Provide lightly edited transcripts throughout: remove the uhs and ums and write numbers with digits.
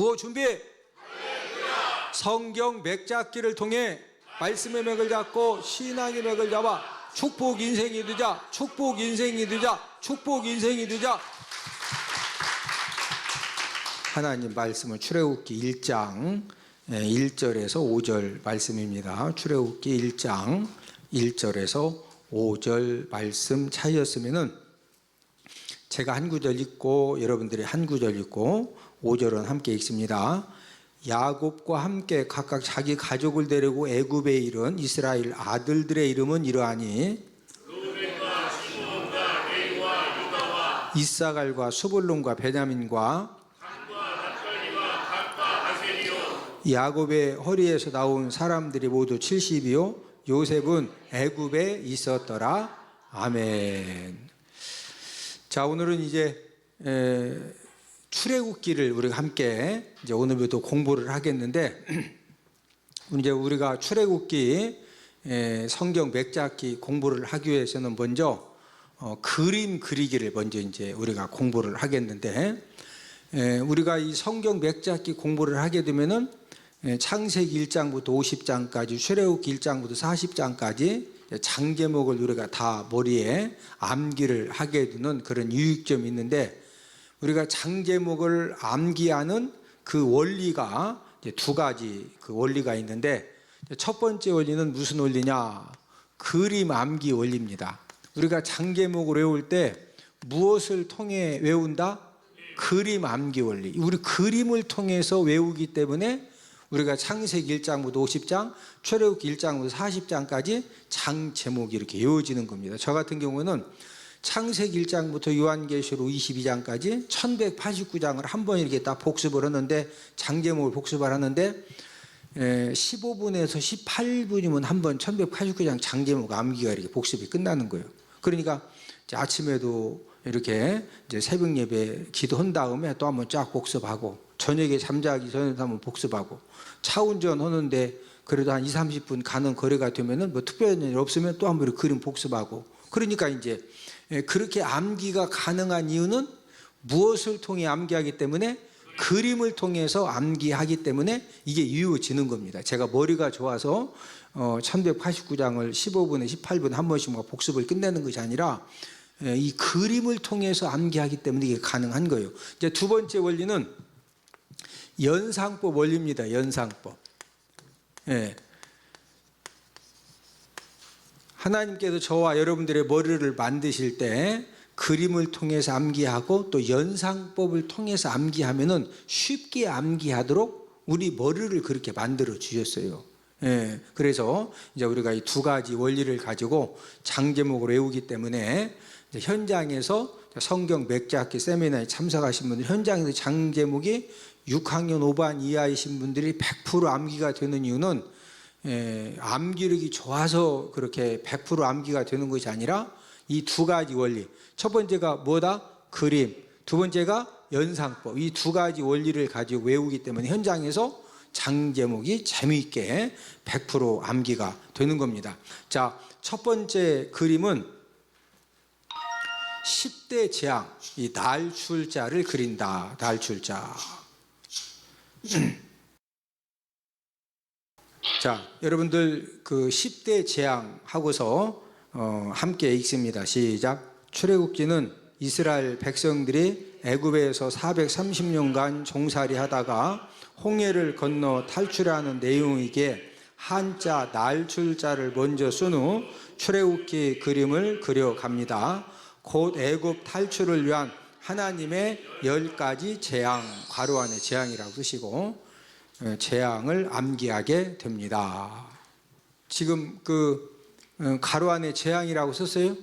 구호 준비. 성경 맥잡기를 통해 말씀의 맥을 잡고 신앙의 맥을 잡아 축복 인생이 되자. 축복 인생이 되자. 축복 인생이 되자. 하나님 말씀은 출애굽기 1장 1절에서 5절 말씀입니다. 출애굽기 1장 1절에서 5절 말씀 차이였으면은 제가 한 구절 읽고 여러분들이 한 구절 읽고 5절은 함께 읽습니다. 야곱과 함께 각각 자기 가족을 데리고 애굽에 이른 이스라엘 아들들의 이름은 이러하니 르우벤과 시므온과 레위와 유다와 이사갈과 스불론과 베냐민과 야곱의 허리에서 나온 사람들이 모두 70이요 요셉은 애굽에 있었더라. 아멘. 자, 오늘은 이제 출애굽기를 우리가 함께 이제 오늘부터 공부를 하겠는데 이제 우리가 출애굽기 성경 맥잡기 공부를 하기 위해서는 먼저 그림 그리기를 먼저 이제 우리가 공부를 하겠는데 우리가 이 성경 맥잡기 공부를 하게 되면은 창세기 1장부터 50장까지 출애굽기 1장부터 40장까지 장 제목을 우리가 다 머리에 암기를 하게 되는 그런 유익점이 있는데 우리가 장 제목을 암기하는 그 원리가 이제 두 가지 그 원리가 있는데 첫 번째 원리는 무슨 원리냐? 그림 암기 원리입니다. 우리가 장 제목을 외울 때 무엇을 통해 외운다? 그림 암기 원리. 우리 그림을 통해서 외우기 때문에 우리가 창세기 1장부터 50장, 출애굽기 1장부터 40장까지 장 제목이 이렇게 외워지는 겁니다. 저 같은 경우는 창세기 1장부터 요한계시록 22장까지 1189장을 한 번 이렇게 딱 복습을 하는데 장 제목을 복습을 하는데 15분에서 18분이면 한 번 1189장 장 제목 암기가 이렇게 복습이 끝나는 거예요. 그러니까 이제 아침에도 이렇게 이제 새벽 예배 기도한 다음에 또 한번 쫙 복습하고 저녁에 잠자기 전에도 한번 복습하고 차 운전하는데 그래도 한 20-30분 가는 거리가 되면은 뭐 특별한 일 없으면 또 한번 그림 복습하고 그러니까 이제 그렇게 암기가 가능한 이유는 무엇을 통해 암기하기 때문에 그림을 통해서 암기하기 때문에 이게 이루어지는 겁니다. 제가 머리가 좋아서 1189장을 15분에 18분 한 번씩 복습을 끝내는 것이 아니라 이 그림을 통해서 암기하기 때문에 이게 가능한 거예요. 이제 두 번째 원리는 연상법 원리입니다. 연상법. 하나님께서 저와 여러분들의 머리를 만드실 때 그림을 통해서 암기하고 또 연상법을 통해서 암기하면은 쉽게 암기하도록 우리 머리를 그렇게 만들어 주셨어요. 그래서 이제 우리가 이 두 가지 원리를 가지고 장 제목을 외우기 때문에 현장에서 성경 맥잡기 세미나에 참석하신 분들 현장에서 장 제목이 6학년 5반 이하이신 분들이 100% 암기가 되는 이유는 암기력이 좋아서 그렇게 100% 암기가 되는 것이 아니라 이 두 가지 원리. 첫 번째가 뭐다? 그림. 두 번째가 연상법. 이 두 가지 원리를 가지고 외우기 때문에 현장에서 장 제목이 재미있게 100% 암기가 되는 겁니다. 자, 첫 번째 그림은 10대 재앙, 이 날출자를 그린다. 날출자. 자, 여러분들 그 10대 재앙 하고서 함께 읽습니다. 시작. 출애굽기는 이스라엘 백성들이 애굽에서 430년간 종살이 하다가 홍해를 건너 탈출하는 내용이기에 한자 날출자를 먼저 쓴 후 출애굽기 그림을 그려갑니다. 곧 애굽 탈출을 위한 하나님의 10가지 재앙, 괄호 안에 재앙이라고 쓰시고 재앙을 암기하게 됩니다. 지금 그 괄호 안에 재앙이라고 썼어요?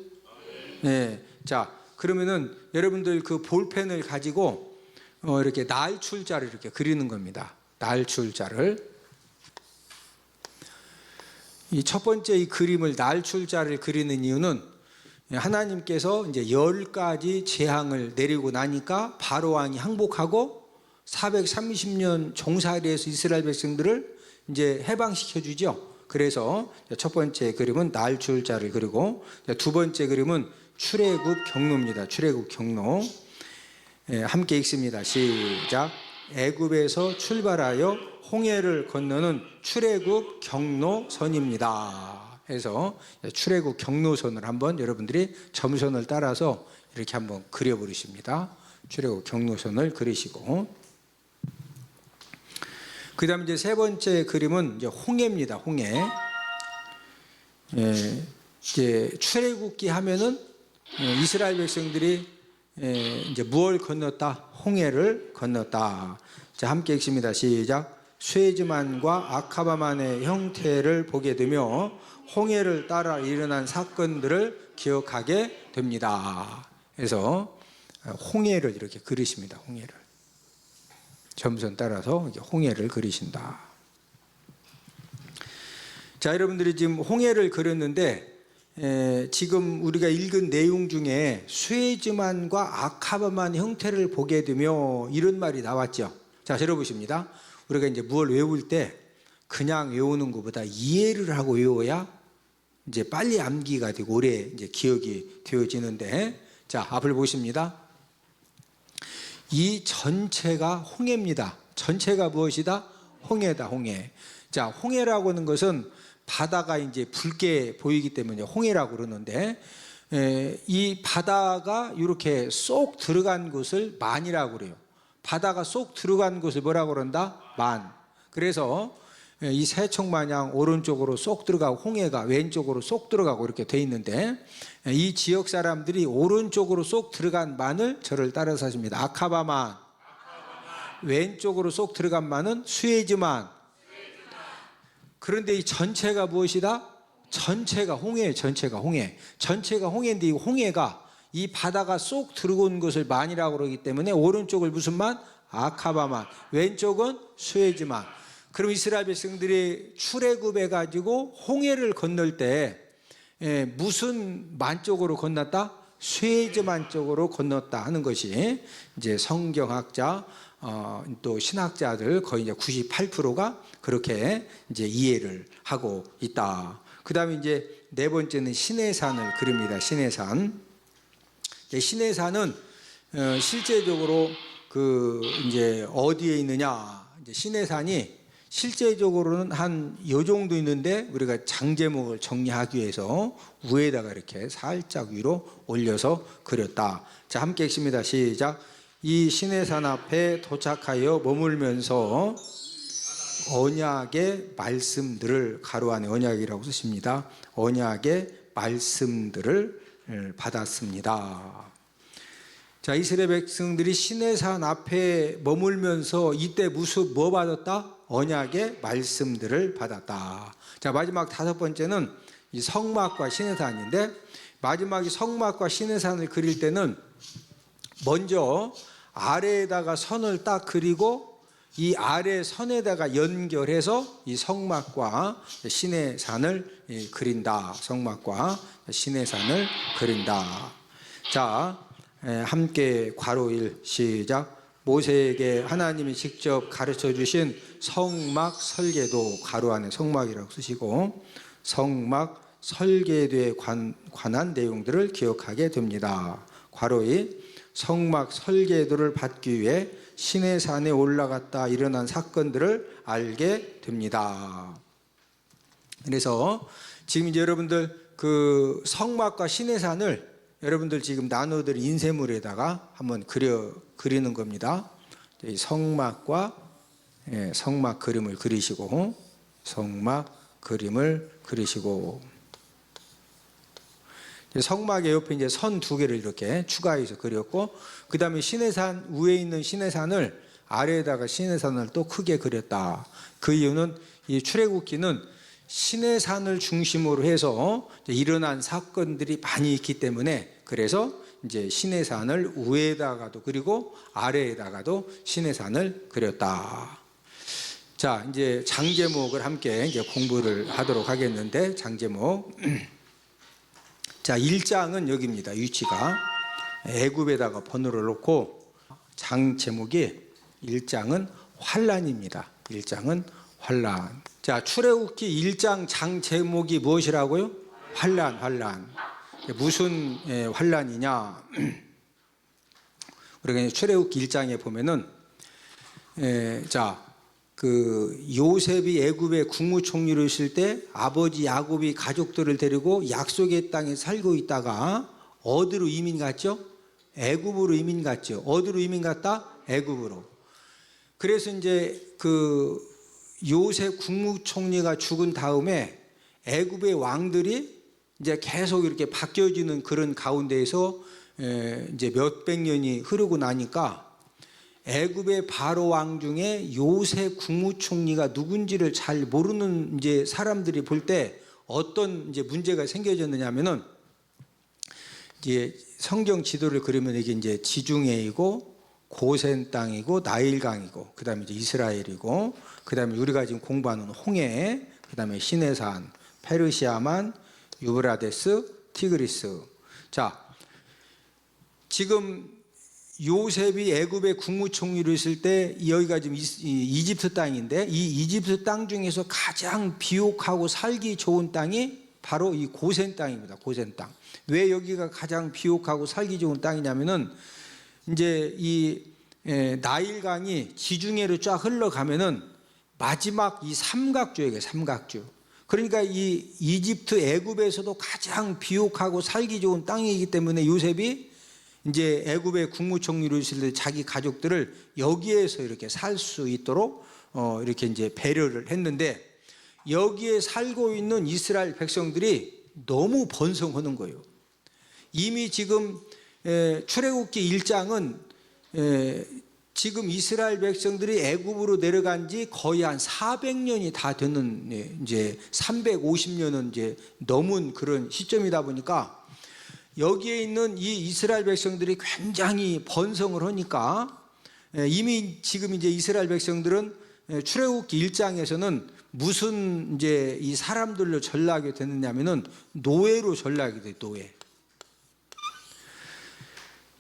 네. 자, 그러면은 여러분들 그 볼펜을 가지고 이렇게 날출자를 이렇게 그리는 겁니다. 날출자를. 이 첫 번째 이 그림을 날출자를 그리는 이유는 하나님께서 이제 10가지 재앙을 내리고 나니까 바로 왕이 항복하고 430년 종살이에서 이스라엘 백성들을 이제 해방시켜 주죠. 그래서 첫 번째 그림은 날출자를 그리고 두 번째 그림은 출애굽 경로입니다. 출애굽 경로. 함께 읽습니다. 시작. 애굽에서 출발하여 홍해를 건너는 출애굽 경로선입니다. 해서 출애굽 경로선을 한번 여러분들이 점선을 따라서 이렇게 한번 그려버리십니다. 출애굽 경로선을 그리시고, 그 다음에 이제 세 번째 그림은 이제 홍해입니다. 홍해. 이제 출애굽기 하면은 이스라엘 백성들이 이제 무엇을 건넜다? 홍해를 건넜다. 자, 함께 읽습니다. 시작. 쇠즈만과 아카바만의 형태를 보게 되며 홍해를 따라 일어난 사건들을 기억하게 됩니다. 그래서 홍해를 이렇게 그리십니다. 홍해를 점선 따라서 홍해를 그리신다. 자, 여러분들이 지금 홍해를 그렸는데 지금 우리가 읽은 내용 중에 쇠즈만과 아카바만 형태를 보게 되며 이런 말이 나왔죠. 자, 들어보십니다. 우리가 이제 무엇을 외울 때 그냥 외우는 것보다 이해를 하고 외워야 이제 빨리 암기가 되고 오래 이제 기억이 되어지는데, 자, 앞을 보십니다. 이 전체가 홍해입니다. 전체가 무엇이다? 홍해다, 홍해. 자, 홍해라고 하는 것은 바다가 이제 붉게 보이기 때문에 홍해라고 그러는데, 이 바다가 이렇게 쏙 들어간 곳을 만이라고 그래요. 바다가 쏙 들어간 곳을 뭐라고 그런다? 만. 그래서 이 새총 마냥 오른쪽으로 쏙 들어가고 홍해가 왼쪽으로 쏙 들어가고 이렇게 돼 있는데, 이 지역 사람들이 오른쪽으로 쏙 들어간 만을 저를 따라서 하십니다. 아카바만. 왼쪽으로 쏙 들어간 만은 수에즈만. 그런데 이 전체가 무엇이다? 전체가 홍해예요. 전체가 홍해. 전체가 홍해인데 이 홍해가 이 바다가 쏙 들어온 것을 만이라고 그러기 때문에 오른쪽을 무슨 만? 아카바만. 왼쪽은 수에즈만. 그럼 이스라엘 백성들이 출애굽해 가지고 홍해를 건널 때 무슨 만 쪽으로 건넜다? 수에즈만 쪽으로 건넜다 하는 것이 이제 성경학자 또 신학자들 거의 이제 98%가 그렇게 이제 이해를 하고 있다. 그 다음에 이제 네 번째는 시내산을 그립니다. 시내산. 시내산은 실제적으로 그 이제 어디에 있느냐? 이제 시내산이 실제적으로는 한 요 정도 있는데 우리가 장제목을 정리하기 위해서 위에다가 이렇게 살짝 위로 올려서 그렸다. 자, 함께 읽습니다. 시작. 이 시내산 앞에 도착하여 머물면서 언약의 말씀들을 가로 안에 언약이라고 쓰십니다. 언약의 말씀들을 받았습니다. 자, 이스라엘 백성들이 시내산 앞에 머물면서 이때 뭐 받았다? 언약의 말씀들을 받았다. 자, 마지막 다섯 번째는 이 성막과 시내산인데, 마지막에 성막과 시내산을 그릴 때는 먼저 아래에다가 선을 딱 그리고 이 아래 선에다가 연결해서 이 성막과 시내산을 그린다. 성막과 시내산을 그린다. 자, 함께 괄호 1 시작. 모세에게 하나님이 직접 가르쳐 주신 성막 설계도, 가로 안에 성막이라고 쓰시고, 성막 설계도에 관한 내용들을 기억하게 됩니다. 괄호 2 성막 설계도를 받기 위해 시내산에 올라갔다 일어난 사건들을 알게 됩니다. 그래서 지금 이제 여러분들 그 성막과 시내산을 여러분들 지금 나눠드린 인쇄물에다가 한번 그리는 겁니다. 이 성막과 성막 그림을 그리시고, 성막 그림을 그리시고, 성막의 옆에 이제 선 두 개를 이렇게 추가해서 그렸고, 그 다음에 시내산 위에 있는 시내산을 아래에다가 시내산을 또 크게 그렸다. 그 이유는 이 출애굽기는 시내산을 중심으로 해서 일어난 사건들이 많이 있기 때문에, 그래서 이제 시내산을 위에다가도 그리고 아래에다가도 시내산을 그렸다. 자, 이제 장제목을 함께 이제 공부를 하도록 하겠는데, 장제목. 자, 1장은 여기입니다. 위치가 애굽에다가 번호를 놓고, 장 제목이 1장은 환란입니다. 1장은 환란. 자, 출애굽기 1장 장 제목이 무엇이라고요? 환란, 환란. 무슨 환란이냐? 우리가 출애굽기 1장에 보면은 자, 그 요셉이 애굽의 국무총리로 있을 때 아버지 야곱이 가족들을 데리고 약속의 땅에 살고 있다가 어디로 이민 갔죠? 애굽으로 이민 갔죠. 어디로 이민 갔다? 애굽으로. 그래서 이제 그 요셉 국무총리가 죽은 다음에 애굽의 왕들이 이제 계속 이렇게 바뀌어지는 그런 가운데에서 이제 몇백 년이 흐르고 나니까 애굽의 바로 왕 중에 요셉 국무총리가 누군지를 잘 모르는 이제 사람들이 볼 때 어떤 이제 문제가 생겨졌느냐면은 이제 성경 지도를 그리면 이게 이제 지중해이고 고센 땅이고 나일강이고 그다음에 이제 이스라엘이고 그다음에 우리가 지금 공부하는 홍해 그다음에 시내산 페르시아만 유브라데스 티그리스. 자, 지금 요셉이 애굽의 국무총리로 있을 때 여기가 지금 이집트 땅인데 이 이집트 땅 중에서 가장 비옥하고 살기 좋은 땅이 바로 이 고센 땅입니다. 고센 땅. 왜 여기가 가장 비옥하고 살기 좋은 땅이냐면은 이제 이 나일강이 지중해로 쫙 흘러가면은 마지막 이 삼각주에게 삼각주. 그러니까 이 이집트 애굽에서도 가장 비옥하고 살기 좋은 땅이기 때문에 요셉이 이제 애굽의 국무총리로 있을 때 자기 가족들을 여기에서 이렇게 살 수 있도록 이렇게 이제 배려를 했는데 여기에 살고 있는 이스라엘 백성들이 너무 번성하는 거예요. 이미 지금 출애굽기 1장은 지금 이스라엘 백성들이 애굽으로 내려간 지 거의 한 400년이 다 되는 이제 350년은 이제 넘은 그런 시점이다 보니까 여기에 있는 이 이스라엘 백성들이 굉장히 번성을 하니까 이미 지금 이제 이스라엘 백성들은 출애굽기 1장에서는 무슨 이제 이 사람들로 전락이 됐느냐면은 노예로 전락이 돼. 노예.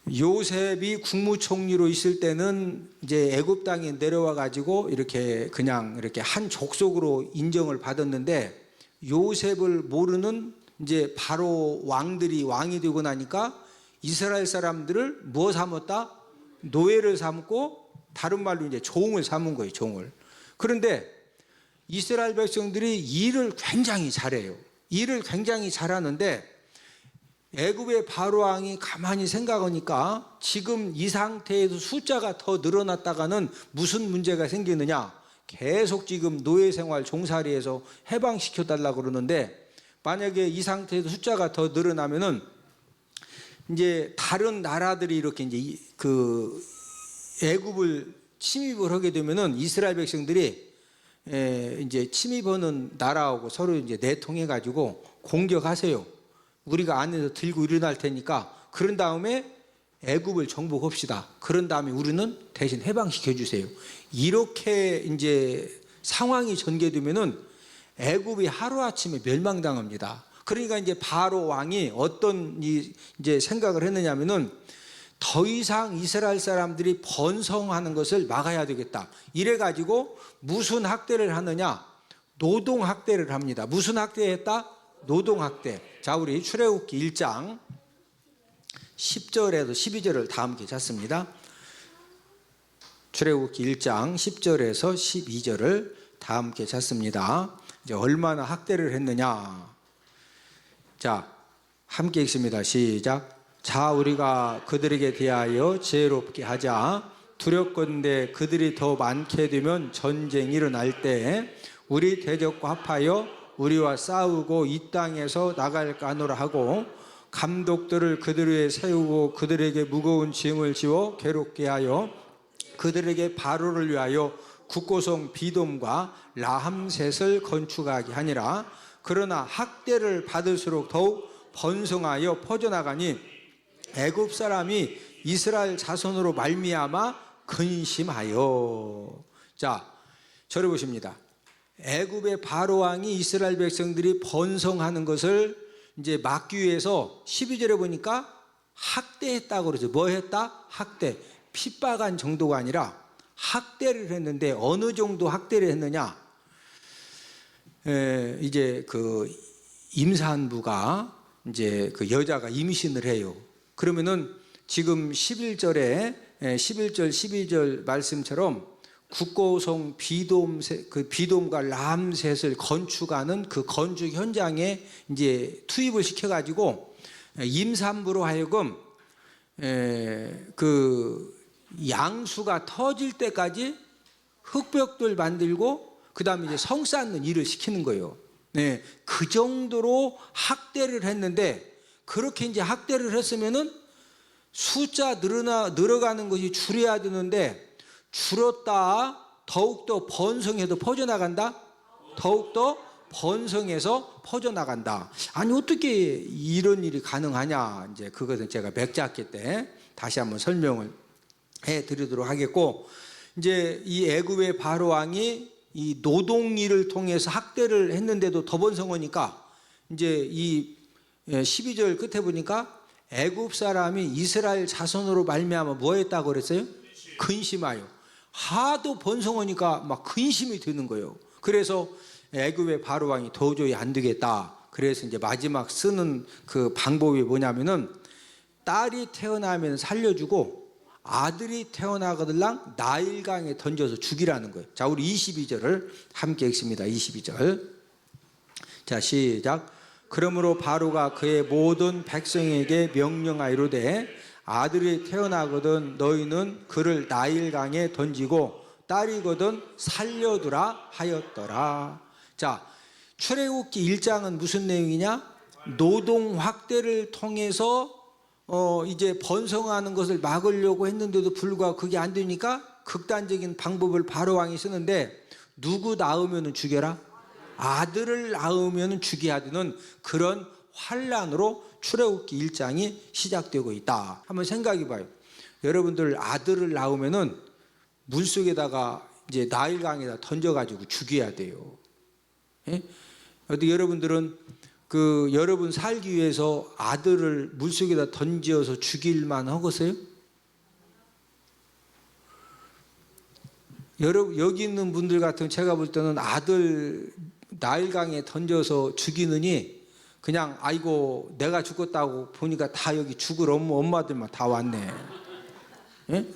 요셉이 국무총리로 있을 때는 이제 애굽 땅에 내려와 가지고 이렇게 그냥 이렇게 한 족속으로 인정을 받았는데 요셉을 모르는 이제 바로 왕들이 왕이 되고 나니까 이스라엘 사람들을 뭐 삼았다? 노예를 삼고 다른 말로 이제 종을 삼은 거예요. 종을. 그런데 이스라엘 백성들이 일을 굉장히 잘해요. 일을 굉장히 잘하는데 애굽의 바로 왕이 가만히 생각하니까 지금 이 상태에서 숫자가 더 늘어났다가는 무슨 문제가 생기느냐? 계속 지금 노예 생활 종살이에서 해방시켜 달라고 그러는데 만약에 이 상태에서 숫자가 더 늘어나면은 이제 다른 나라들이 이렇게 이제 그 애굽을 침입을 하게 되면은 이스라엘 백성들이 이제 침입하는 나라하고 서로 이제 내통해 가지고 공격하세요. 우리가 안에서 들고 일어날 테니까 그런 다음에 애굽을 정복합시다. 그런 다음에 우리는 대신 해방시켜 주세요. 이렇게 이제 상황이 전개되면은 애굽이 하루아침에 멸망당합니다. 그러니까 이제 바로 왕이 어떤 이제 생각을 했느냐면은 더 이상 이스라엘 사람들이 번성하는 것을 막아야 되겠다. 이래 가지고 무슨 학대를 하느냐? 노동 학대를 합니다. 무슨 학대했다? 노동 학대. 자, 우리 출애굽기 1장 10절에서 12절을 다 함께 찾습니다. 출애굽기 1장 10절에서 12절을 다 함께 찾습니다. 이제 얼마나 학대를 했느냐? 자, 함께 읽습니다. 시작. 자, 우리가 그들에게 대하여 지혜롭게 하자. 두렵건대 그들이 더 많게 되면 전쟁이 일어날 때 우리 대적과 합하여 우리와 싸우고 이 땅에서 나갈까 하노라 하고 감독들을 그들 위에 세우고 그들에게 무거운 짐을 지워 괴롭게 하여 그들에게 바로를 위하여 국고성 비돔과 라함셋을 건축하게 하니라. 그러나 학대를 받을수록 더욱 번성하여 퍼져나가니 애굽 사람이 이스라엘 자손으로 말미암아 근심하여. 자, 저를 보십니다. 애굽의 바로 왕이 이스라엘 백성들이 번성하는 것을 이제 막기 위해서 12절에 보니까 학대했다고 그러죠. 뭐 했다? 학대. 핍박한 정도가 아니라 학대를 했는데 어느 정도 학대를 했느냐? 이제 그 임산부가 이제 그 여자가 임신을 해요. 그러면은 지금 11절에 11절 12절 말씀처럼 국고성 비돔과 람셋을 건축하는 그 건축 현장에 이제 투입을 시켜가지고 임산부로 하여금 그 양수가 터질 때까지 흙벽돌 만들고 그 다음에 이제 성 쌓는 일을 시키는 거예요. 네, 그 정도로 학대를 했는데, 그렇게 이제 학대를 했으면은 숫자 늘어가는 것이 줄여야 되는데, 줄었다 더욱더 번성해도 퍼져나간다. 더욱더 번성해서 퍼져나간다. 아니 어떻게 이런 일이 가능하냐, 이제 그것은 제가 맥주학기 때 다시 한번 설명을 해드리도록 하겠고, 이제 이 애굽의 바로 왕이 이 노동일을 통해서 학대를 했는데도 더 번성하니까, 이제 이 12절 끝에 보니까 애굽 사람이 이스라엘 자손으로 말미암아 뭐 했다고 그랬어요? 근심하여. 하도 번성하니까 막 근심이 드는 거예요. 그래서 애굽의 바로 왕이 도저히 안 되겠다. 그래서 이제 마지막 쓰는 그 방법이 뭐냐면은, 딸이 태어나면 살려주고 아들이 태어나거들랑 나일강에 던져서 죽이라는 거예요. 자, 우리 22절을 함께 읽습니다. 22절. 자, 시작. 그러므로 바로가 그의 모든 백성에게 명령하이로되 아들이 태어나거든 너희는 그를 나일강에 던지고 딸이거든 살려두라 하였더라. 자, 출애굽기 1장은 무슨 내용이냐? 노동 확대를 통해서 이제 번성하는 것을 막으려고 했는데도 불구하고 그게 안 되니까 극단적인 방법을 바로 왕이 쓰는데, 누구 낳으면 죽여라? 아들을 낳으면 죽여야 되는 그런 환란으로 출애굽기 1장이 시작되고 있다. 한번 생각해 봐요. 여러분들 아들을 낳으면은 물속에다가 이제 나일강에다 던져가지고 죽여야 돼요. 예? 어디 여러분들은 그 여러분 살기 위해서 아들을 물속에다 던져서 죽일만 하겠어요? 여러분 여기 있는 분들 같은 제가 볼 때는 아들 나일강에 던져서 죽이느니 그냥 아이고 내가 죽었다고 보니까 다 여기 죽을 엄마들만 다 왔네. 예?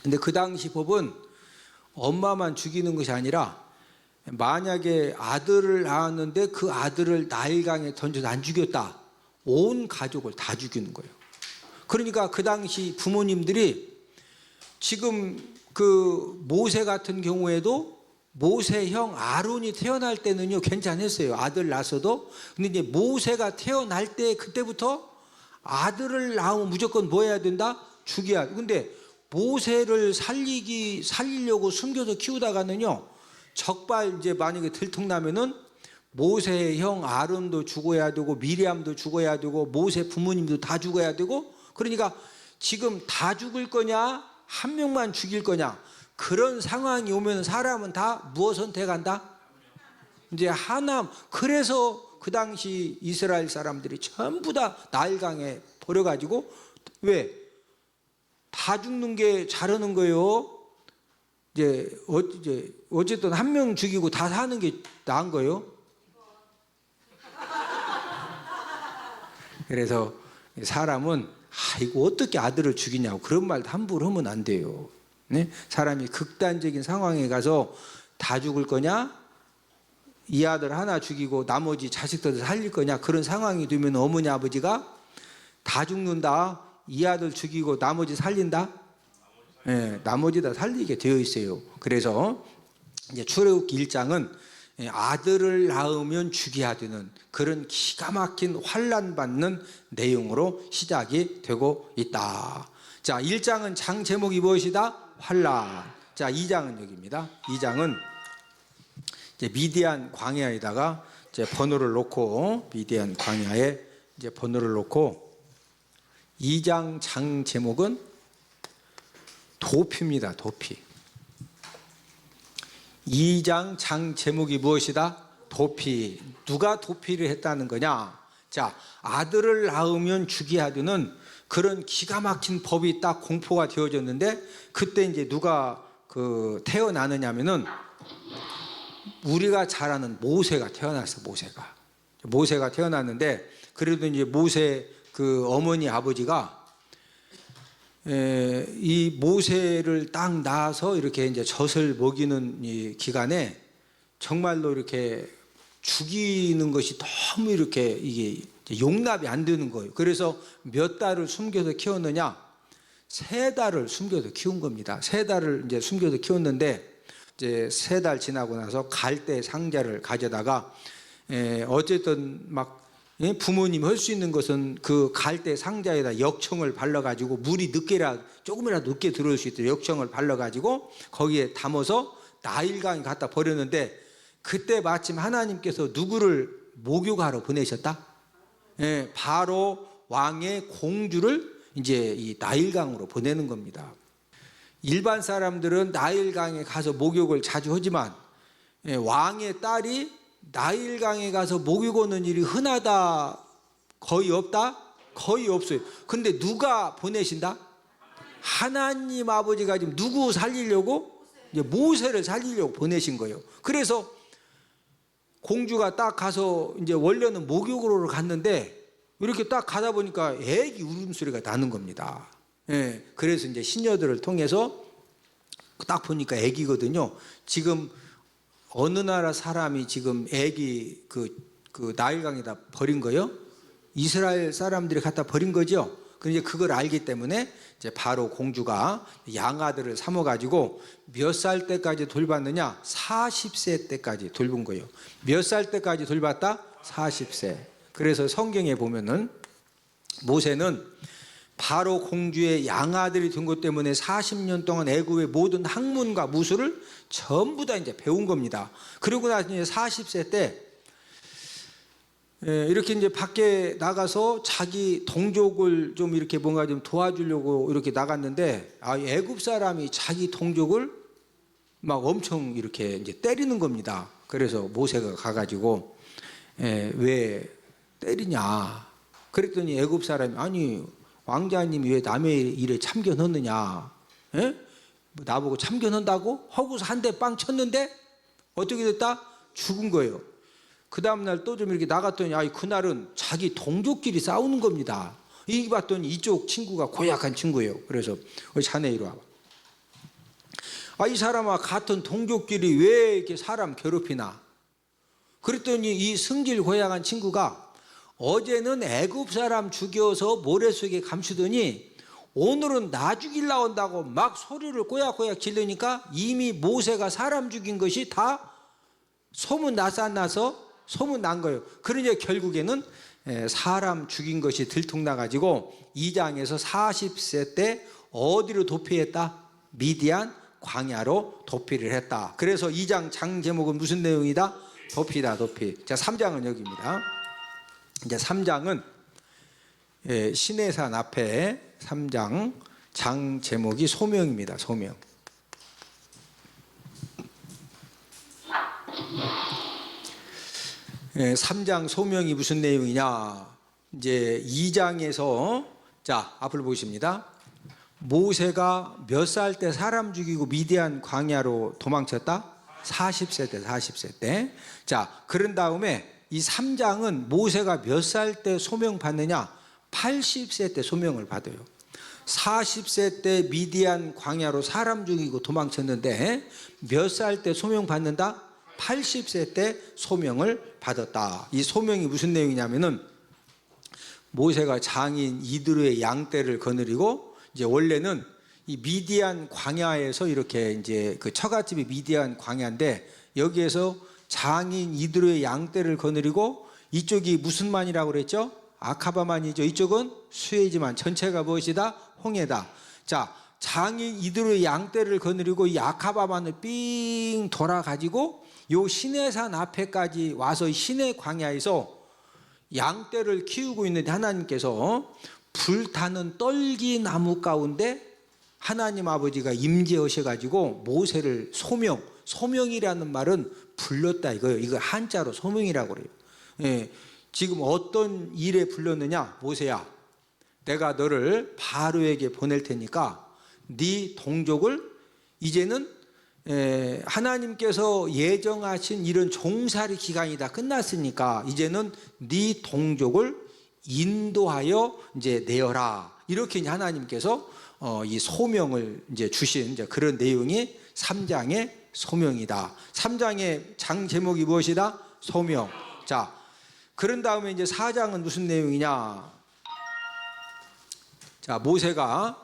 근데 그 당시 법은 엄마만 죽이는 것이 아니라, 만약에 아들을 낳았는데 그 아들을 나일강에 던져서 안 죽였다, 온 가족을 다 죽이는 거예요. 그러니까 그 당시 부모님들이, 지금 그 모세 같은 경우에도 모세 형 아론이 태어날 때는요 괜찮았어요. 아들 낳았어도. 근데 이제 모세가 태어날 때 그때부터 아들을 낳으면 무조건 뭐 해야 된다? 죽여야 돼. 근데 모세를 살리려고 숨겨서 키우다가는요, 적발 이제 만약에 들통나면은 모세의 형 아론도 죽어야 되고 미리암도 죽어야 되고 모세 부모님도 다 죽어야 되고, 그러니까 지금 다 죽을 거냐 한 명만 죽일 거냐, 그런 상황이 오면 사람은 다 무엇 선택한다? 이제 하나. 그래서 그 당시 이스라엘 사람들이 전부 다 나일강에 버려가지고, 왜? 다 죽는 게 잘하는 거예요. 이제 어쨌든 한 명 죽이고 다 사는 게 나은 거예요. 그래서 사람은 이거 어떻게 아들을 죽이냐고 그런 말도 함부로 하면 안 돼요. 네? 사람이 극단적인 상황에 가서 다 죽을 거냐, 이 아들 하나 죽이고 나머지 자식들 살릴 거냐, 그런 상황이 되면 어머니 아버지가 다 죽는다, 이 아들 죽이고 나머지 살린다, 네, 나머지 다 살리게 되어 있어요. 그래서 이제 출애굽기 1장은 아들을 낳으면 죽여야 되는 그런 기가 막힌 환난 받는 내용으로 시작이 되고 있다. 자, 1장은 장 제목이 무엇이다? 환난. 자, 2장은 여기입니다. 2장은 이제 미디안 광야에다가 이제 번호를 놓고, 미디안 광야에 이제 번호를 놓고, 2장 장 제목은 도피입니다. 도피. 2장 장 제목이 무엇이다? 도피. 누가 도피를 했다는 거냐? 자, 아들을 낳으면 죽여야 되는 그런 기가 막힌 법이 딱 공포가 되어졌는데, 그때 이제 누가 그 태어나느냐면은 우리가 잘 아는 모세가 태어났어. 모세가 태어났는데, 그래도 이제 모세 그 어머니 아버지가 이 모세를 딱 낳아서 이렇게 이제 젖을 먹이는 이 기간에 정말로 이렇게 죽이는 것이 너무 이렇게 이게 용납이 안 되는 거예요. 그래서 몇 달을 숨겨서 키웠느냐? 3달을 숨겨서 키운 겁니다. 3달을 이제 숨겨서 키웠는데 이제 3달 지나고 나서 갈대 상자를 가져다가 어쨌든 막 부모님이 할 수 있는 것은 그 갈대 상자에다 역청을 발라가지고 물이 조금이라도 늦게 들어올 수 있도록 역청을 발라가지고 거기에 담아서 나일강에 갖다 버렸는데 그때 마침 하나님께서 누구를 목욕하러 보내셨다? 바로 왕의 공주를 이제 이 나일강으로 보내는 겁니다. 일반 사람들은 나일강에 가서 목욕을 자주 하지만 왕의 딸이 나일강에 가서 목욕하는 일이 흔하다? 거의 없다? 거의 없어요. 근데 누가 보내신다? 하나님 아버지가 지금 누구 살리려고? 이제 모세를 살리려고 보내신 거예요. 그래서 공주가 딱 가서 이제 원래는 목욕으로 갔는데 이렇게 딱 가다 보니까 애기 울음소리가 나는 겁니다. 그래서 이제 시녀들을 통해서 딱 보니까 애기거든요. 지금 어느 나라 사람이 지금 애기 그 나일강에다 버린 거요? 이스라엘 사람들이 갖다 버린 거죠. 근데 그걸 알기 때문에 이제 바로 공주가 양아들을 삼아가지고 몇 살 때까지 돌봤느냐? 40세 때까지 돌본 거예요. 몇 살 때까지 돌봤다? 40세. 그래서 성경에 보면은 모세는 바로 공주의 양아들이 된 것 때문에 40년 동안 애굽의 모든 학문과 무술을 전부 다 이제 배운 겁니다. 그리고 나서 이제 40세 때 이렇게 이제 밖에 나가서 자기 동족을 좀 이렇게 뭔가 좀 도와주려고 이렇게 나갔는데 애굽 사람이 자기 동족을 막 엄청 이렇게 이제 때리는 겁니다. 그래서 모세가 가가지고 왜 때리냐? 그랬더니 애굽 사람이 아니 왕자님이 왜 남의 일에 참견하느냐? 나보고 참견한다고? 하고서 한 대 빵 쳤는데 어떻게 됐다? 죽은 거예요. 그 다음날 또 좀 이렇게 나갔더니 그날은 자기 동족끼리 싸우는 겁니다. 이 봤더니 이쪽 친구가 고약한 친구예요. 그래서 자네 이리 와봐. 이 사람아 같은 동족끼리 왜 이렇게 사람 괴롭히나? 그랬더니 이 승질 고약한 친구가 어제는 애굽 사람 죽여서 모래 속에 감추더니 오늘은 나 죽이려 온다고 막 소리를 꼬약꼬약 지르니까 이미 모세가 사람 죽인 것이 다 소문 나서 소문 난 거예요. 그러니 결국에는 사람 죽인 것이 들통나가지고 2장에서 40세 때 어디로 도피했다? 미디안 광야로 도피를 했다. 그래서 2장 장 제목은 무슨 내용이다? 도피다, 도피. 자, 3장은 여기입니다. 이제 3장은 시내산 앞에 3장 장 제목이 소명입니다. 소명. 예, 3장 소명이 무슨 내용이냐? 이제 2장에서 자, 앞을 보십니다. 모세가 몇 살 때 사람 죽이고 미디안 광야로 도망쳤다? 40세 때, 40세 때. 자, 그런 다음에 이 3장은 모세가 몇 살 때 소명 받느냐? 80세 때 소명을 받아요. 40세 때 미디안 광야로 사람 죽이고 도망쳤는데 몇 살 때 소명 받는다? 80세 때 소명을 받았다. 이 소명이 무슨 내용이냐면은 모세가 장인 이드로의 양떼를 거느리고 이제 원래는 이 미디안 광야에서 이렇게 이제 그 처갓집이 미디안 광야인데 여기에서 장인 이드로의 양떼를 거느리고 이쪽이 무슨 만이라고 그랬죠? 아카바만이죠. 이쪽은 수에지만. 전체가 무엇이다? 홍해다. 자, 장인 이드로의 양떼를 거느리고 이 아카바만을 삥 돌아가지고 요 시내산 앞에까지 와서 시내 광야에서 양떼를 키우고 있는데 하나님께서 불타는 떨기나무 가운데 하나님 아버지가 임재하셔가지고 모세를 소명이라는 말은 불렀다 이거예요. 이거 한자로 소명이라고 그래요. 예, 지금 어떤 일에 불렀느냐? 모세야, 내가 너를 바로에게 보낼 테니까 네 동족을 이제는 하나님께서 예정하신 이런 종살이 기간이 다 끝났으니까 이제는 네 동족을 인도하여 이제 내어라. 이렇게 하나님께서 이 소명을 이제 주신 이제 그런 내용이 3장의 소명이다. 3장의 장 제목이 무엇이다? 소명. 자, 그런 다음에 이제 4장은 무슨 내용이냐? 자, 모세가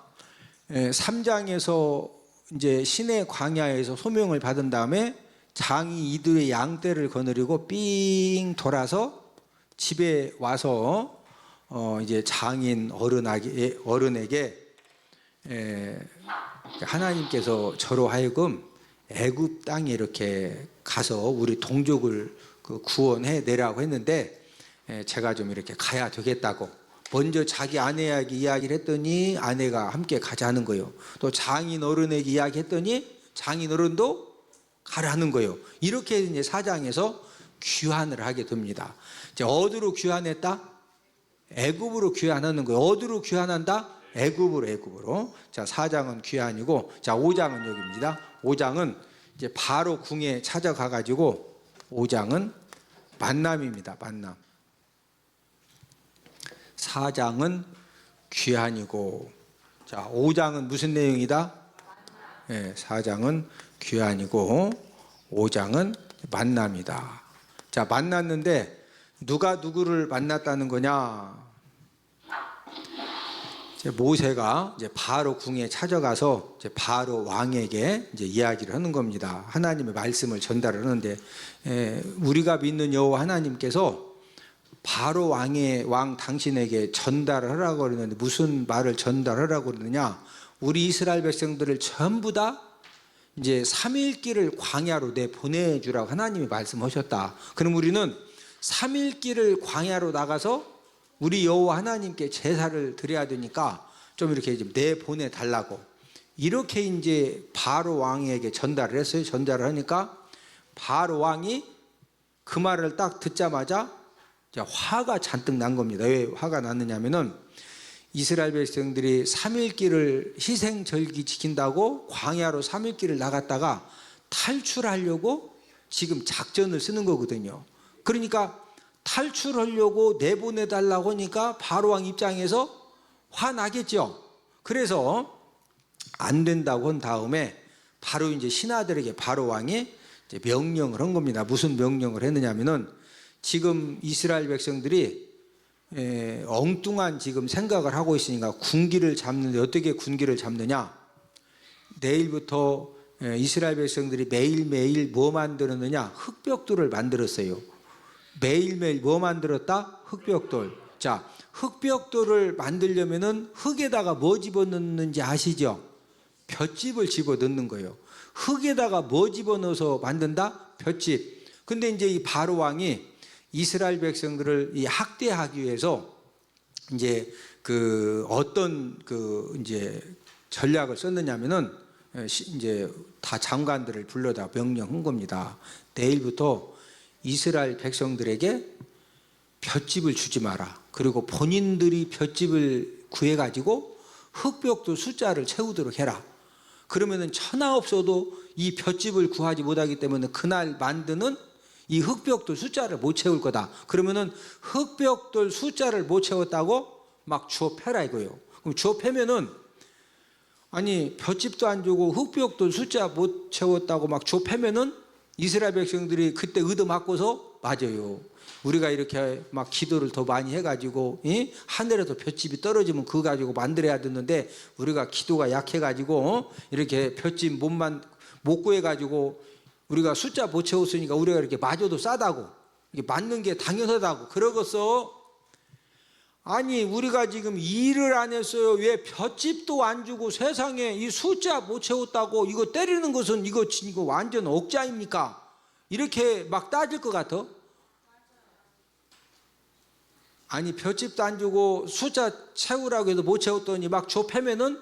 3장에서 이제 시내 광야에서 소명을 받은 다음에 장이 이들의 양떼를 거느리고 삥 돌아서 집에 와서 이제 장인 어른에게 하나님께서 저로 하여금 애굽 땅에 이렇게 가서 우리 동족을 구원해 내라고 했는데 제가 좀 이렇게 가야 되겠다고 먼저 자기 아내에게 이야기를 했더니 아내가 함께 가자는 거예요. 또 장인 어른에게 이야기했더니 장인 어른도 가라는 거예요. 이렇게 이제 4장에서 귀환을 하게 됩니다. 이제 어디로 귀환했다? 애굽으로 귀환하는 거예요. 어디로 귀환한다? 애굽으로. 자, 4장은 귀환이고, 자, 5장은 여기입니다. 5장은 이제 바로 궁에 찾아가 가지고 5장은 만남입니다. 만남. 4장은 귀환이고, 자, 5장은 무슨 내용이다? 네, 4장은 귀환이고 5장은 만남이다. 자, 만났는데 누가 누구를 만났다는 거냐? 이제 모세가 이제 바로 궁에 찾아가서 이제 바로 왕에게 이제 이야기를 하는 겁니다. 하나님의 말씀을 전달하는데 우리가 믿는 여호와 하나님께서 바로 왕 당신에게 전달을 하라고 그러는데 무슨 말을 전달하라고 그러느냐? 우리 이스라엘 백성들을 전부 다 이제 3일 길을 광야로 내 보내주라고 하나님이 말씀하셨다. 그럼 우리는 3일 길을 광야로 나가서 우리 여호와 하나님께 제사를 드려야 되니까 좀 이렇게 내 보내 달라고 이렇게 이제 바로 왕에게 전달을 했어요. 전달을 하니까 바로 왕이 그 말을 딱 듣자마자 화가 잔뜩 난 겁니다. 왜 화가 났느냐면은 이스라엘 백성들이 3일길을 희생절기 지킨다고 광야로 3일길을 나갔다가 탈출하려고 지금 작전을 쓰는 거거든요. 그러니까 탈출하려고 내보내달라고 하니까 바로왕 입장에서 화나겠죠. 그래서 안 된다고 한 다음에 바로 이제 신하들에게 바로왕이 이제 명령을 한 겁니다. 무슨 명령을 했느냐면은 지금 이스라엘 백성들이 엉뚱한 지금 생각을 하고 있으니까 군기를 잡는데 어떻게 군기를 잡느냐? 내일부터 이스라엘 백성들이 매일매일 뭐 만들었느냐? 흙벽돌을 만들었어요. 매일매일 뭐 만들었다? 흙벽돌. 자, 흙벽돌을 만들려면은 흙에다가 뭐 집어넣는지 아시죠? 볏짚을 집어넣는 거예요. 흙에다가 뭐 집어넣어서 만든다? 볏짚. 근데 이제 이 바로 왕이 이스라엘 백성들을 이 학대하기 위해서 이제 어떤 이제 전략을 썼느냐면은 이제 다 장관들을 불러다 명령한 겁니다. 내일부터 이스라엘 백성들에게 볏짚을 주지 마라. 그리고 본인들이 볏짚을 구해가지고 흙벽돌 숫자를 채우도록 해라. 그러면은 천하 없어도 이 볏짚을 구하지 못하기 때문에 그날 만드는 이 흙벽돌 숫자를 못 채울 거다. 그러면은 흙벽돌 숫자를 못 채웠다고 막 주워 패라 이거예요. 그럼 주워 패면은 아니 볏짚도 안 주고 흙벽돌 숫자 못 채웠다고 막 주워 패면은 이스라엘 백성들이 그때 얻어맞고서 맞아요. 우리가 이렇게 막 기도를 더 많이 해가지고 하늘에서 볏짚이 떨어지면 그거 가지고 만들어야 되는데 우리가 기도가 약해가지고 이렇게 볏짚 못 구해가지고 우리가 숫자 못 채웠으니까 우리가 이렇게 맞아도 싸다고 이게 맞는 게 당연하다고 그러겠어. 아니 우리가 지금 일을 안 했어요. 왜 볏짚도 안 주고 세상에 이 숫자 못 채웠다고 이거 때리는 것은 이거 완전 억지 아닙니까? 이렇게 막 따질 것 같아? 아니 볏짚도 안 주고 숫자 채우라고 해도 못 채웠더니 막 좁혀면은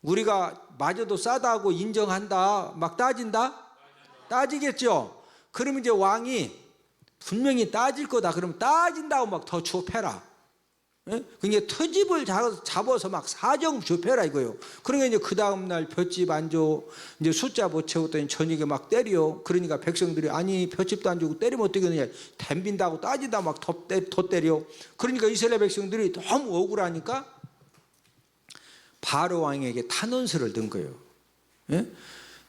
우리가 맞아도 싸다고 인정한다 막 따진다? 따지겠죠. 그러면 이제 왕이 분명히 따질 거다. 그러면 따진다고 막 더 좁혀라. 그러니까 터집을 잡아서 막 사정 좁혀라 이거요. 그러니까 이제 그 다음날 볏짚 안 줘. 이제 숫자 못 채웠더니 저녁에 막 때려. 그러니까 백성들이 아니 볏짚도 안 주고 때리면 어떻게 되냐. 덤빈다고 따진다 막 더 때려. 그러니까 이스라엘 백성들이 너무 억울하니까 바로 왕에게 탄원서를 든 거예요. 예?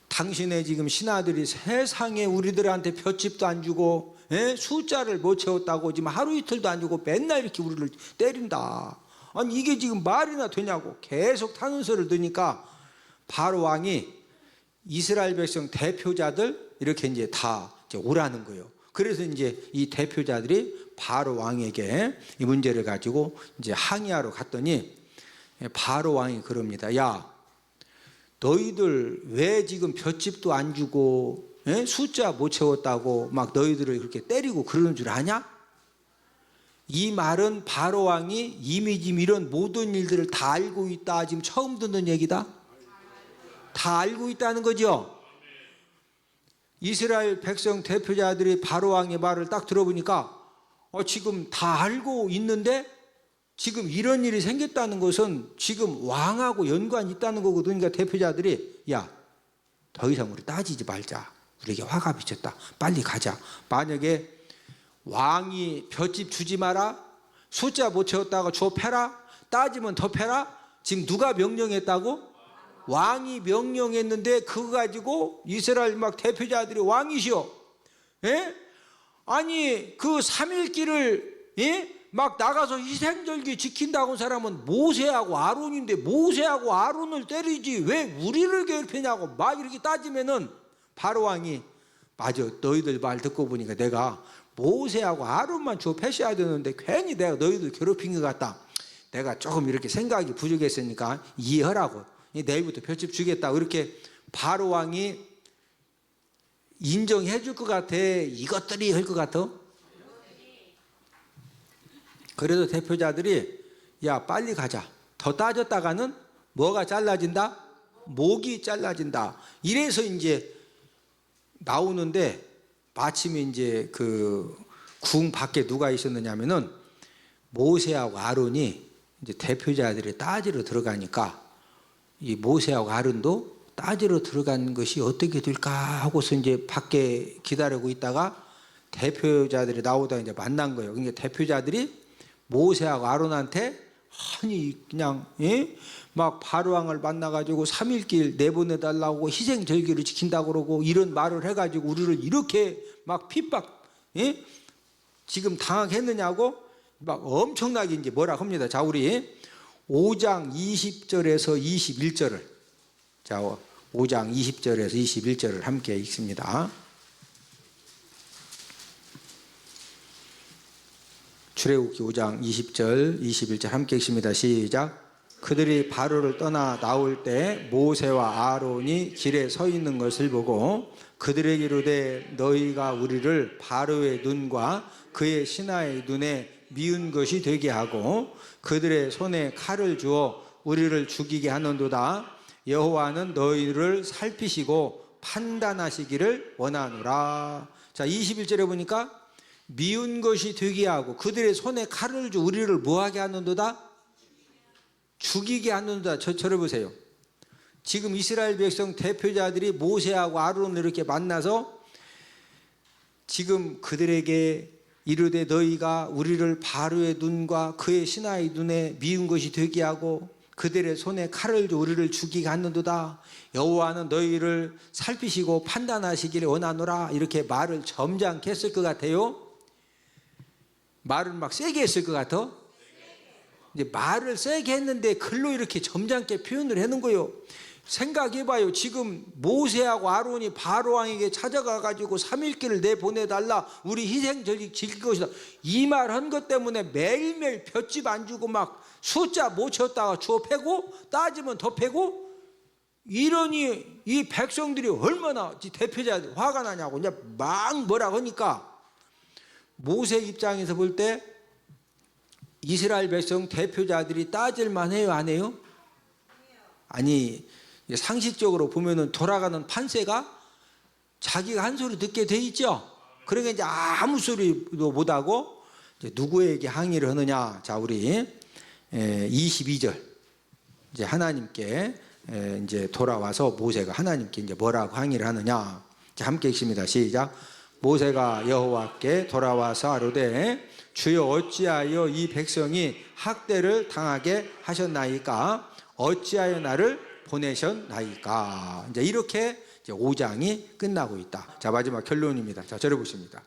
당신의 지금 신하들이 세상에 우리들한테 볏집도 안 주고, 예? 숫자를 못 채웠다고 지금 하루 이틀도 안 주고 맨날 이렇게 우리를 때린다. 아니 이게 지금 말이나 되냐고 계속 탄원서를 드니까 바로 왕이 이스라엘 백성 대표자들 이렇게 이제 다 이제 오라는 거예요. 그래서 이제 이 대표자들이 바로 왕에게 이 문제를 가지고 이제 항의하러 갔더니 바로 왕이 그럽니다. 야, 너희들 왜 지금 볏집도 안 주고, 예? 숫자 못 채웠다고 막 너희들을 그렇게 때리고 그러는 줄 아냐? 이 말은 바로 왕이 이미 지금 이런 모든 일들을 다 알고 있다. 지금 처음 듣는 얘기다. 다 알고 있다는 거죠. 이스라엘 백성 대표자들이 바로 왕의 말을 딱 들어보니까 지금 다 알고 있는데 지금 이런 일이 생겼다는 것은 지금 왕하고 연관이 있다는 거거든요. 그러니까 대표자들이 야, 더 이상 우리 따지지 말자. 우리에게 화가 비쳤다. 빨리 가자. 만약에 왕이 볏집 주지 마라, 숫자 못 채웠다가 줘 패라, 따지면 더 패라. 지금 누가 명령했다고? 왕이 명령했는데 그거 가지고 이스라엘 막 대표자들이 왕이시오. 예? 아니 그 3일길을 예? 막 나가서 희생절기 지킨다고 한 사람은 모세하고 아론인데 모세하고 아론을 때리지 왜 우리를 괴롭히냐고 막 이렇게 따지면은 바로 왕이 맞아, 너희들 말 듣고 보니까 내가 모세하고 아론만 줘 패셔야 되는데 괜히 내가 너희들 괴롭힌 것 같다. 내가 조금 이렇게 생각이 부족했으니까 이해하라고. 내일부터 볏집 주겠다. 이렇게 바로 왕이 인정해 줄 것 같아? 이것들이 할 것 같아? 그래도 대표자들이 야, 빨리 가자. 더 따졌다가는 뭐가 잘라진다? 목이 잘라진다. 이래서 이제 나오는데 마침 이제 그 궁 밖에 누가 있었느냐면은 모세하고 아론이 이제 대표자들이 따지러 들어가니까 이 모세하고 아론도 따지러 들어간 것이 어떻게 될까 하고서 이제 밖에 기다리고 있다가 대표자들이 나오다 이제 만난 거예요. 그러니까 대표자들이 모세하고 아론한테 아니 그냥 예? 막 바로왕을 만나가지고 3일길 내보내달라고 희생절기를 지킨다고 그러고 이런 말을 해가지고 우리를 이렇게 막 핍박 예? 지금 당하겠느냐고 막 엄청나게 이제 뭐라 합니다. 자, 우리 5장 20절에서 21절을 자 5장 20절에서 21절을 함께 읽습니다. 출애굽기 5장 20절 21절 함께 읽습니다. 시작. 그들이 바로를 떠나 나올 때 모세와 아론이 길에 서 있는 것을 보고 그들에게 이르되 너희가 우리를 바로의 눈과 그의 신하의 눈에 미운 것이 되게 하고 그들의 손에 칼을 주어 우리를 죽이게 하는도다. 여호와는 너희를 살피시고 판단하시기를 원하노라. 자, 21절에 보니까 미운 것이 되게 하고 그들의 손에 칼을 주 우리를 뭐하게 하는도다? 죽이게 하는도다. 저를 보세요. 지금 이스라엘 백성 대표자들이 모세하고 아론을 이렇게 만나서 지금 그들에게 이르되 너희가 우리를 바로의 눈과 그의 신하의 눈에 미운 것이 되게 하고 그들의 손에 칼을 줘 우리를 죽이게 하는도다. 여호와는 너희를 살피시고 판단하시기를 원하노라. 이렇게 말을 점잖게 했을 것 같아요. 말을 막 세게 했을 것 같아. 이제 말을 세게 했는데 글로 이렇게 점잖게 표현을 하는 거예요. 생각해봐요. 지금 모세하고 아론이 바로 왕에게 찾아가 가지고 3일길을 내보내달라. 우리 희생절기 지킬 것이다. 이 말 한 것 때문에 매일매일 볏집 안 주고 막 숫자 못 채웠다가 주워 패고 따지면 더 패고 이러니 이 백성들이 얼마나 대표자들 화가 나냐고 이제 막 뭐라 하니까 모세 입장에서 볼 때 이스라엘 백성 대표자들이 따질만 해요, 안 해요? 아니 상식적으로 보면은 돌아가는 판세가 자기가 한 소리 듣게 돼 있죠. 그러니까 이제 아무 소리도 못 하고 이제 누구에게 항의를 하느냐? 자, 우리 22절 이제 하나님께 이제 돌아와서 모세가 하나님께 이제 뭐라고 항의를 하느냐? 자, 함께 읽습니다. 시작. 모세가 여호와께 돌아와서 아뢰되 주여 어찌하여 이 백성이 학대를 당하게 하셨나이까? 어찌하여 나를 보내셨나이까. 이제 이렇게 이제 5장이 끝나고 있다. 자, 마지막 결론입니다. 자, 저를 보십니다.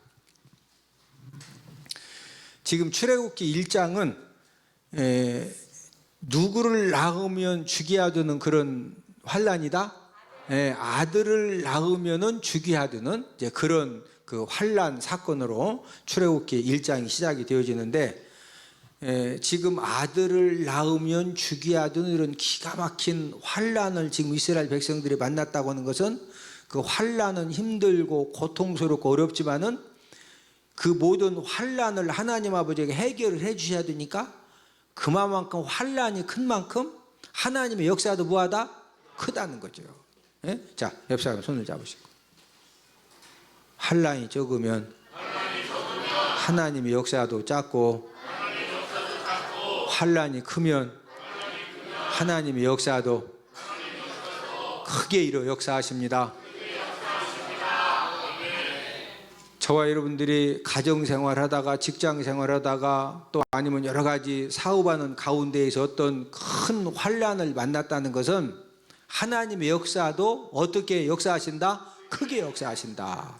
지금 출애굽기 1장은 누구를 낳으면 죽여야 되는 그런 환란이다. 아들을 낳으면은 죽여야 되는 이제 그런 그 환란 사건으로 출애굽기 1장이 시작이 되어지는데, 지금 아들을 낳으면 죽여야 되는 이런 기가 막힌 환란을 지금 이스라엘 백성들이 만났다고 하는 것은, 그 환란은 힘들고 고통스럽고 어렵지만은 그 모든 환란을 하나님 아버지에게 해결을 해 주셔야 되니까, 그만큼 환란이 큰 만큼 하나님의 역사도 뭐하다? 크다는 거죠. 자, 옆 사람 손을 잡으시고, 환란이 적으면 하나님의 역사도 작고, 환란이 크면 하나님의 역사도 크게 이루 역사하십니다. 저와 여러분들이 가정생활 하다가, 직장생활 하다가, 또 아니면 여러 가지 사업하는 가운데에서 어떤 큰 환란을 만났다는 것은 하나님의 역사도 어떻게 역사하신다? 크게 역사하신다.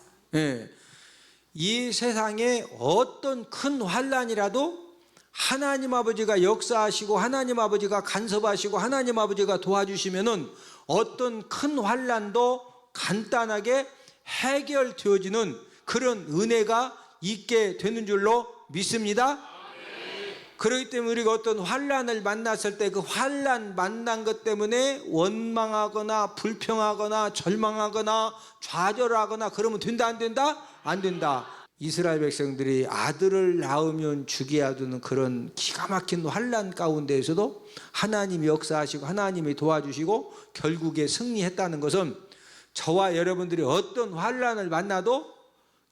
이 세상에 어떤 큰 환란이라도 하나님 아버지가 역사하시고, 하나님 아버지가 간섭하시고, 하나님 아버지가 도와주시면은 어떤 큰 환란도 간단하게 해결되어지는 그런 은혜가 있게 되는 줄로 믿습니다. 그렇기 때문에 우리가 어떤 환란을 만났을 때 그 환란 만난 것 때문에 원망하거나 불평하거나 절망하거나 좌절하거나 그러면 된다, 안 된다? 안 된다. 이스라엘 백성들이 아들을 낳으면 죽여야 되는 그런 기가 막힌 환란 가운데에서도 하나님이 역사하시고 하나님이 도와주시고 결국에 승리했다는 것은, 저와 여러분들이 어떤 환란을 만나도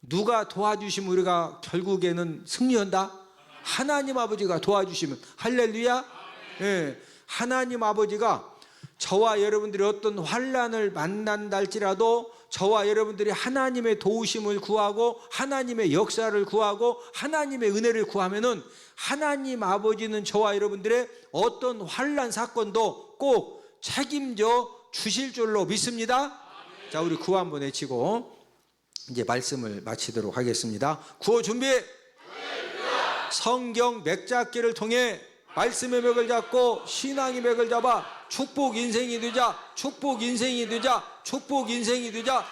누가 도와주시면 우리가 결국에는 승리한다? 하나님 아버지가 도와주시면. 할렐루야. 하나님 아버지가 저와 여러분들이 어떤 환란을 만난다 할지라도 저와 여러분들이 하나님의 도우심을 구하고 하나님의 역사를 구하고 하나님의 은혜를 구하면은, 하나님 아버지는 저와 여러분들의 어떤 환란 사건도 꼭 책임져 주실 줄로 믿습니다. 자, 우리 구호 한번 외치고 이제 말씀을 마치도록 하겠습니다. 구호 준비. 성경 맥잡기를 통해 말씀의 맥을 잡고 신앙의 맥을 잡아 축복 인생이 되자, 축복 인생이 되자, 축복 인생이 되자.